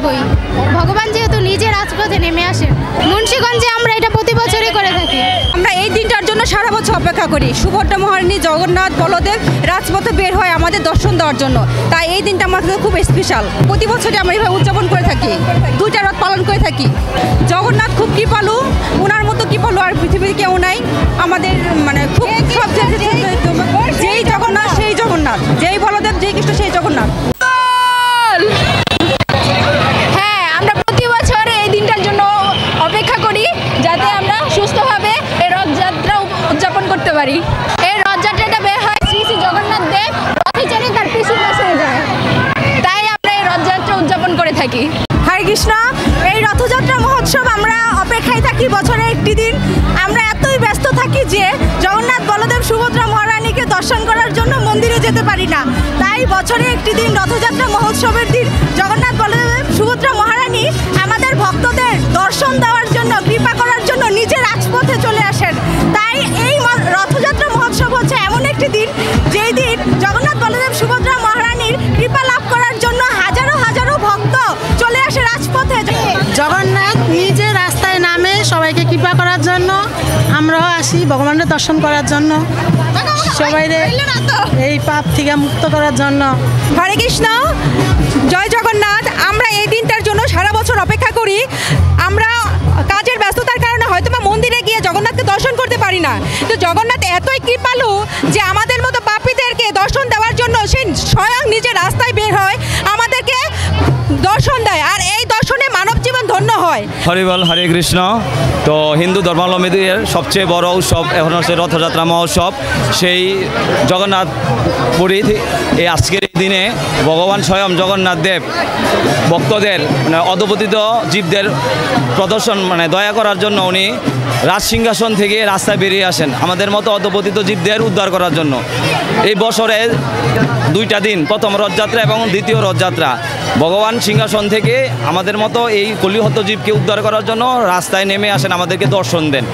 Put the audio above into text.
থাকবই। ভগবান যেহেতু নিজে রাজপথে নেমে আসেন, মুন্সিগঞ্জে আমরা এটা প্রতি বছরই করে থাকি। আমরা এই দিনটার জন্য সারা বছর অপেক্ষা করি। সুভদ্রা মহারানী, জগন্নাথ, বলদেব রাজপথে বের হয় আমাদের দর্শন দেওয়ার জন্য। তাই এই দিনটা আমার কাছে খুব স্পেশাল। প্রতি বছরই আমরা এইভাবে উদযাপন করে থাকি, দুইটা রথ পালন করে থাকি। জগন্নাথ খুব কৃপালু, ওনার মতো কৃপালু আর পৃথিবীতে কেউ নাই। আমাদের মানে খুব সব যেই জগন্নাথ সেই জগন্নাথ, যেই বলদেব যেই কৃষ্ণ সেই জগন্নাথ। হ্যাঁ, আমরা প্রতি বছর এই দিনটার জন্য অপেক্ষা করি যাতে আমরা সুস্থভাবে এই রথযাত্রা উদযাপন করতে পারি। এই রথযাত্রাটা বের হয় শ্রী শ্রী জগন্নাথ দেব রথে চড়ে তার পিছু বসে যায়, তাই আমরা এই রথযাত্রা উদযাপন করে থাকি। হরে কৃষ্ণ। এই রথযাত্রা মহোৎসব আমরা অপেক্ষায় থাকি বছরে একটি দিন। আমরা এতই ব্যস্ত থাকি যে জগন্নাথ, বলদেব, সুভদ্রা মহারানীকে দর্শন করার জন্য মন্দিরে যেতে পারি না। তাই বছরে একটি দিন রথযাত্রা মহোৎসবের দিন জগন্নাথ, বলদেব, সুভদ্রা মহারানী আমাদের ভক্তদের দর্শন দেওয়ার জন্য, কৃপা করার জন্য নিজে রাজপথে চলে আসেন। তাই এই রথযাত্রা মহোৎসব হচ্ছে এমন একটি দিন যেই দিন জগন্নাথ, বলদেব, সুভদ্রা মহারানীর কৃপা লাভ করার জন্য হাজারো হাজারো ভক্ত চলে আসে রাজপথে। জগন্নাথ নিজে রাস্তায় নামে সবাইকে কৃপা করার জন্য, আমরাও আসি ভগবানের দর্শন করার জন্য, সবাইরে এই পাপ থেকে মুক্ত করার জন্য। হরে কৃষ্ণ, জয় জগন্নাথ। আমরা এই দিনটার জন্য সারা বছর অপেক্ষা করি। আমরা কাজের ব্যস্ততার কারণে হয়তোবা মন্দিরে গিয়ে জগন্নাথকে দর্শন করতে পারি না, তো জগন্নাথ এতই কৃপালু যে আমাদের মতো পাপীদেরকে দর্শন দেওয়ার জন্য সে স্বয়ং নিজে রাস্তায় বের হয়, আমাদেরকে দর্শন দেয়, আর এই দর্শনে মানব জীবন ধন্য হয়। হরি বল, হরে কৃষ্ণ। তো হিন্দু ধর্মাবলম্বীদের সবচেয়ে বড় উৎসব এখন হচ্ছে রথযাত্রা মহোৎসব। সেই জগন্নাথ পুরী এই আজকের দিনে ভগবান স্বয়ং জগন্নাথ দেব ভক্তদের মানে অধপতিত জীবদের প্রদর্শন মানে দয়া করার জন্য উনি রাজসিংহাসন থেকে রাস্তায় বেরিয়ে আসেন আমাদের মতো অধপতিত জীবদের উদ্ধার করার জন্য। এই বছরে দুইটা দিন, প্রথম রথযাত্রা এবং দ্বিতীয় রথযাত্রা, ভগবান সিংহাসন থেকে আমাদের মতো এই কলিহত জীবকে উদ্ধার করার জন্য রাস্তায় নেমে আসেন, আমাদেরকে দর্শন দেন।